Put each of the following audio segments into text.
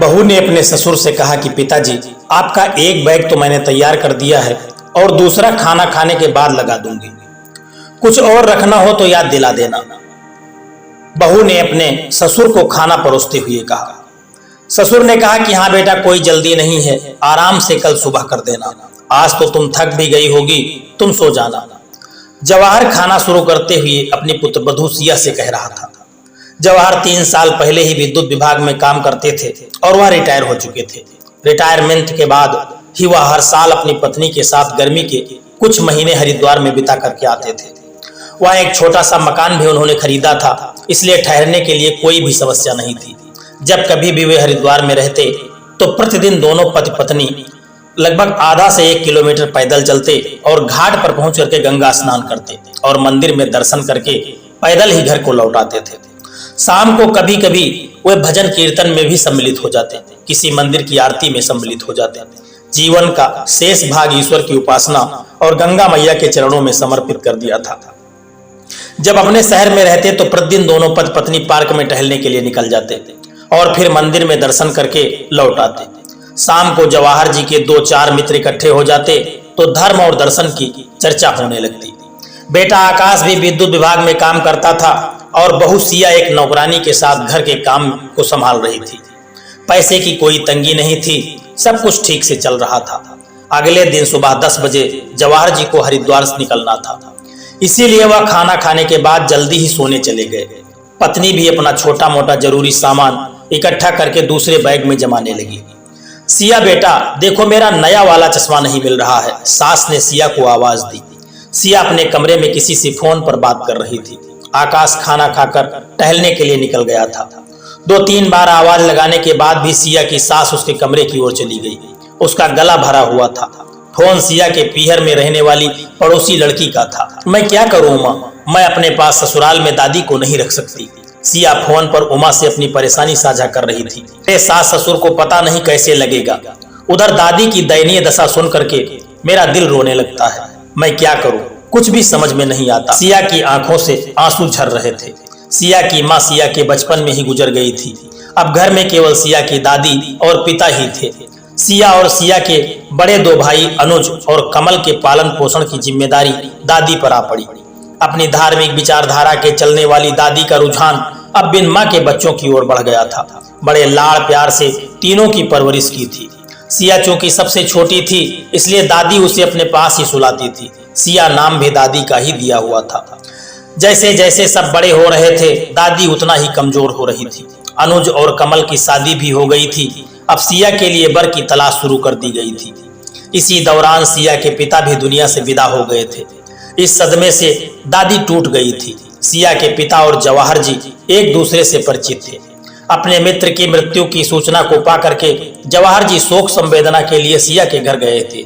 बहू ने अपने ससुर से कहा कि पिताजी, आपका एक बैग तो मैंने तैयार कर दिया है और दूसरा खाना खाने के बाद लगा दूंगी। कुछ और रखना हो तो याद दिला देना। बहू ने अपने ससुर को खाना परोसते हुए कहा। ससुर ने कहा कि हाँ बेटा, कोई जल्दी नहीं है, आराम से कल सुबह कर देना। आज तो तुम थक भी गई होगी, तुम सो जाना। जवाहर खाना शुरू करते हुए अपनी पुत्रवधू सिया से कह रहा था। जवाहर 3 साल पहले ही विद्युत विभाग में काम करते थे और वह रिटायर हो चुके थे। रिटायरमेंट के बाद ही वह हर साल अपनी पत्नी के साथ गर्मी के कुछ महीने हरिद्वार में बिता करके आते थे। वह एक छोटा सा मकान भी उन्होंने खरीदा था, इसलिए ठहरने के लिए कोई भी समस्या नहीं थी। जब कभी भी वे हरिद्वार में रहते तो प्रतिदिन दोनों पति पत्नी लगभग आधा से 1 किलोमीटर पैदल चलते और घाट पर पहुंच करके गंगा स्नान करते और मंदिर में दर्शन करके पैदल ही घर को लौट आते थे। शाम को कभी कभी वे भजन कीर्तन में भी सम्मिलित हो जाते, किसी मंदिर की आरती में सम्मिलित हो जाते। जीवन का शेष भाग ईश्वर की उपासना और गंगा मैया के चरणों में समर्पित कर दिया था। जब अपने शहर में रहते तो प्रतिदिन दोनों पति पत्नी पार्क में टहलने के लिए निकल जाते और फिर मंदिर में दर्शन करके लौट आते। शाम को जवाहर जी के 2-4 मित्र इकट्ठे हो जाते तो धर्म और दर्शन की चर्चा होने लगती। बेटा आकाश भी विद्युत विभाग में काम करता था और बहू सिया एक नौकरानी के साथ घर के काम को संभाल रही थी। पैसे की कोई तंगी नहीं थी, सब कुछ ठीक से चल रहा था। अगले दिन सुबह 10 बजे जवाहर जी को हरिद्वार से निकलना था, इसीलिए वह खाना खाने के बाद जल्दी ही सोने चले गए। पत्नी भी अपना छोटा मोटा जरूरी सामान इकट्ठा करके दूसरे बैग में जमाने लगी। सिया बेटा देखो, मेरा नया वाला चश्मा नहीं मिल रहा है, सास ने सिया को आवाज दी। सिया अपने कमरे में किसी से फोन पर बात कर रही थी। आकाश खाना खाकर टहलने के लिए निकल गया था। 2-3 बार आवाज लगाने के बाद भी सिया की सास उसके कमरे की ओर चली गई। उसका गला भरा हुआ था। फोन सिया के पीहर में रहने वाली पड़ोसी लड़की का था। मैं क्या करूं उमा, मैं अपने पास ससुराल में दादी को नहीं रख सकती। सिया फोन पर उमा से अपनी परेशानी साझा कर रही थी। मेरे सास ससुर को पता नहीं कैसे लगेगा। उधर दादी की दयनीय दशा सुन करके मेरा दिल रोने लगता है। मैं क्या करूं, कुछ भी समझ में नहीं आता। सिया की आंखों से आंसू झर रहे थे। सिया की माँ सिया के बचपन में ही गुजर गई थी। अब घर में केवल सिया की दादी और पिता ही थे। सिया और सिया के बड़े 2 भाई अनुज और कमल के पालन पोषण की जिम्मेदारी दादी पर आ पड़ी। अपनी धार्मिक विचारधारा के चलने वाली दादी का रुझान अब बिन माँ के बच्चों की ओर बढ़ गया था। बड़े लाड़ प्यार से तीनों की परवरिश की थी। सिया चूंकि सबसे छोटी थी, इसलिए दादी उसे अपने पास ही सुलाती थी। सिया नाम भी दादी का ही दिया हुआ था। जैसे जैसे सब बड़े हो रहे थे, दादी उतना ही कमजोर हो रही थी। अनुज और कमल की शादी भी हो गई थी। अब सिया के लिए बर की तलाश शुरू कर दी गई थी। इसी दौरान सिया के पिता भी दुनिया से विदा हो गए थे। इस सदमे से दादी टूट गई थी। सिया के पिता और जवाहर जी एक दूसरे से परिचित थे। अपने मित्र की मृत्यु की सूचना को पाकर के जवाहर जी शोक संवेदना के लिए सिया के घर गए थे।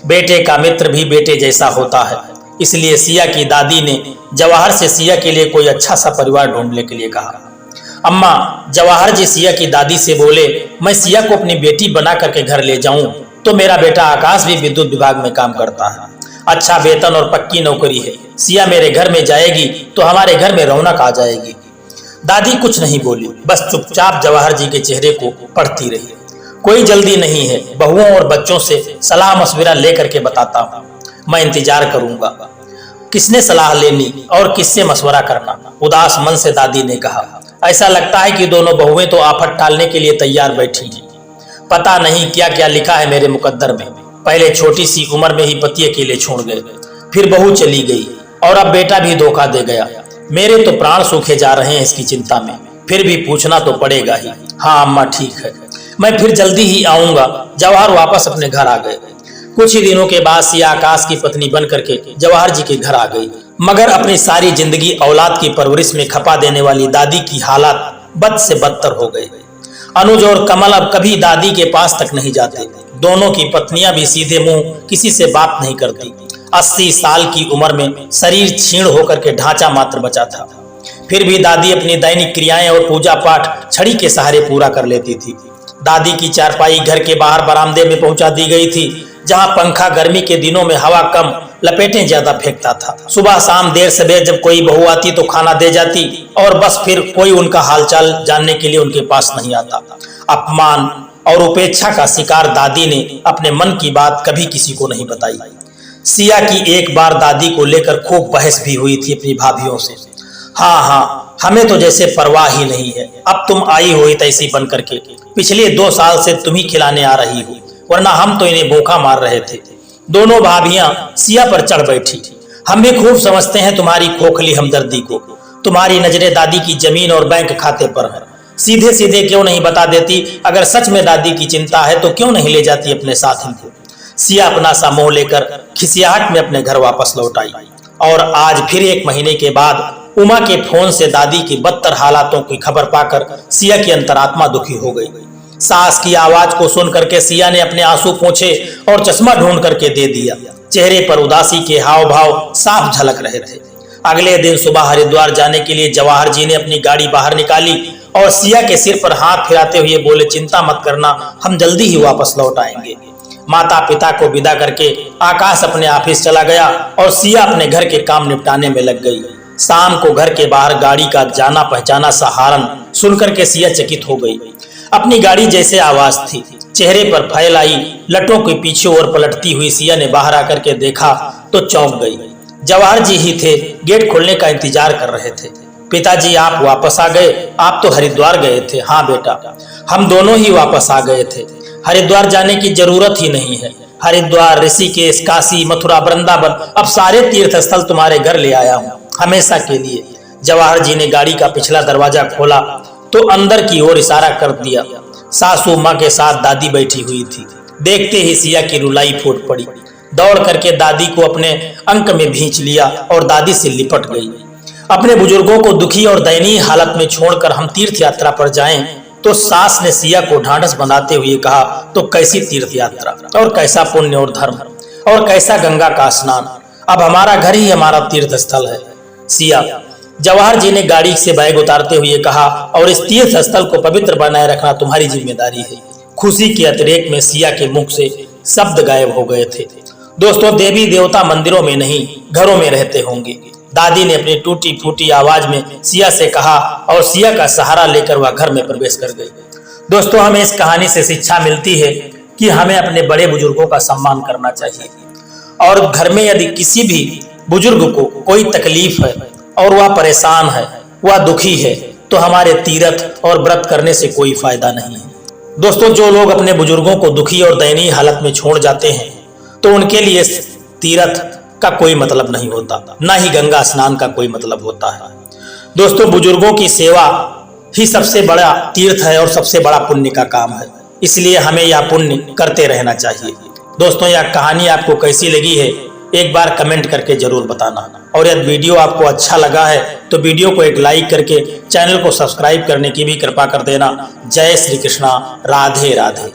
बेटे का मित्र भी बेटे जैसा होता है, इसलिए सिया की दादी ने जवाहर से सिया के लिए कोई अच्छा सा परिवार ढूंढने के लिए कहा। अम्मा, जवाहर जी सिया की दादी से बोले, मैं सिया को अपनी बेटी बना करके घर ले जाऊं तो मेरा बेटा आकाश भी विद्युत विभाग में काम करता है, अच्छा वेतन और पक्की नौकरी है। सिया मेरे घर में जाएगी तो हमारे घर में रौनक आ जाएगी। दादी कुछ नहीं बोली, बस चुपचाप जवाहर जी के चेहरे को पढ़ती रही। कोई जल्दी नहीं है, बहुओं और बच्चों से सलाह मशविरा लेकर के बताता हूँ। मैं इंतजार करूंगा, किसने सलाह लेनी और किससे मशवरा करना, उदास मन से दादी ने कहा। ऐसा लगता है कि दोनों बहुएं तो आफत टालने के लिए तैयार बैठी हैं। पता नहीं क्या क्या लिखा है मेरे मुकद्दर में। पहले छोटी सी उम्र में ही पति अकेले छोड़ गए, फिर बहू चली गई और अब बेटा भी धोखा दे गया। मेरे तो प्राण सूखे जा रहे हैं इसकी चिंता में, फिर भी पूछना तो पड़ेगा ही। हाँ अम्मा ठीक है, मैं फिर जल्दी ही आऊंगा। जवाहर वापस अपने घर आ गए। कुछ ही दिनों के बाद सिया आकाश की पत्नी बन करके जवाहर जी के घर आ गई, मगर अपनी सारी जिंदगी औलाद की परवरिश में खपा देने वाली दादी की हालात बद से बदतर हो गई। अनुज और कमल अब कभी दादी के पास तक नहीं जाते। दोनों की पत्नियां भी सीधे मुंह किसी से बात नहीं करती। 80 साल की उम्र में शरीर क्षीण होकर के ढांचा मात्र बचा था। फिर भी दादी अपनी दैनिक क्रियाएं और पूजा पाठ छड़ी के सहारे पूरा कर लेती थी। दादी की चारपाई घर के बाहर बरामदे में पहुंचा दी गई थी, जहां पंखा गर्मी के दिनों में हवा कम लपेटें ज्यादा फेंकता था। सुबह शाम देर सवेर जब कोई बहू आती तो खाना दे जाती और बस फिर कोई उनका हालचाल जानने के लिए उनके पास नहीं आता। अपमान और उपेक्षा का शिकार दादी ने अपने मन की बात कभी किसी को नहीं बताई। सिया की एक बार दादी को लेकर खूब बहस भी हुई थी अपनी भाभीियों से। हाँ, हमें तो जैसे परवाह ही नहीं है, अब तुम आई हुई तैसी बन करके, पिछले 2 साल से तुम ही खिलाने आ रही हो, वरना हम तो इन्हें भूखा मार रहे थे। दोनों भाभियां सिया पर चढ़ बैठी। हम भी खूब समझते हैं तुम्हारी खोखली हमदर्दी को। तुम्हारी नजरें दादी की जमीन और बैंक खाते पर है। सीधे सीधे क्यों नहीं बता देती? अगर सच में दादी की चिंता है तो क्यों नहीं ले जाती अपने साथ इनको? सिया अपना सा मोह लेकर खिसियाहट में अपने घर वापस लौट आई। और आज फिर 1 महीने के बाद उमा के फोन से दादी की बदतर हालातों की खबर पाकर सिया की अंतरात्मा दुखी हो गई। सास की आवाज को सुन करके सिया ने अपने आंसू पोंछे और चश्मा ढूंढ करके दे दिया। चेहरे पर उदासी के हाव भाव साफ झलक रहे थे। अगले दिन सुबह हरिद्वार जाने के लिए जवाहर जी ने अपनी गाड़ी बाहर निकाली और सिया के सिर पर हाथ फिराते हुए बोले, चिंता मत करना, हम जल्दी ही वापस लौट आएंगे। माता पिता को विदा करके आकाश अपने ऑफिस चला गया और सिया अपने घर के काम निपटाने में लग गई। शाम को घर के बाहर गाड़ी का जाना पहचाना सा हारन सुनकर के सिया चकित हो गई। अपनी गाड़ी जैसे आवाज थी। चेहरे पर फैल आई लटों के पीछे और पलटती हुई सिया ने बाहर आकर के देखा तो चौंक गई। जवाहर जी ही थे, गेट खोलने का इंतजार कर रहे थे। पिताजी आप वापस आ गए? आप तो हरिद्वार गए थे। हाँ बेटा, हम दोनों ही वापस आ गए थे। हरिद्वार जाने की जरूरत ही नहीं है। हरिद्वार, ऋषिकेश, काशी, मथुरा, वृंदावन, अब सारे तीर्थ स्थल तुम्हारे घर ले आया हूँ, हमेशा के लिए। जवाहर जी ने गाड़ी का पिछला दरवाजा खोला तो अंदर की ओर इशारा कर दिया। सासू माँ के साथ दादी बैठी हुई थी। देखते ही सिया की रुलाई फूट पड़ी। दौड़ करके दादी को अपने अंक में भींच लिया और दादी से लिपट गई। अपने बुजुर्गों को दुखी और दयनीय हालत में छोड़कर हम तीर्थ यात्रा पर जाएं, तो सास ने सिया को ढांढस बंधाते हुए कहा, तो कैसी तीर्थ यात्रा और कैसा पुण्य और धर्म और कैसा गंगा का स्नान, अब हमारा घर ही हमारा तीर्थ स्थल है। सिया, जवाहर जी ने गाड़ी से बैग उतारते हुए कहा, और इस तीर्थ स्थल को पवित्र बनाए रखना तुम्हारी जिम्मेदारी है। खुशी के अतिरेक में सिया के मुख से शब्द गायब हो गए थे। दोस्तों, देवी देवता मंदिरों में नहीं घरों में रहते होंगे। दादी ने अपनी टूटी फूटी आवाज में सिया से कहा और सिया का सहारा लेकर वह घर में प्रवेश कर गई। दोस्तों, हमें इस कहानी से शिक्षा मिलती है कि हमें अपने बड़े बुजुर्गों का सम्मान करना चाहिए। और घर में यदि किसी भी बुजुर्ग को कोई तकलीफ है और वह परेशान है, वह दुखी है, तो हमारे तीर्थ और व्रत करने से कोई फायदा नहीं है। दोस्तों, जो लोग अपने बुजुर्गों को दुखी और दयनीय हालत में छोड़ जाते हैं तो उनके लिए तीर्थ का कोई मतलब नहीं होता, ना ही गंगा स्नान का कोई मतलब होता है। दोस्तों, बुजुर्गों की सेवा ही सबसे बड़ा तीर्थ है और सबसे बड़ा पुण्य का काम है, इसलिए हमें यह पुण्य करते रहना चाहिए। दोस्तों, यह कहानी आपको कैसी लगी है एक बार कमेंट करके जरूर बताना, और यदि वीडियो आपको अच्छा लगा है तो वीडियो को एक लाइक करके चैनल को सब्सक्राइब करने की भी कृपा कर देना। जय श्री कृष्णा, राधे राधे।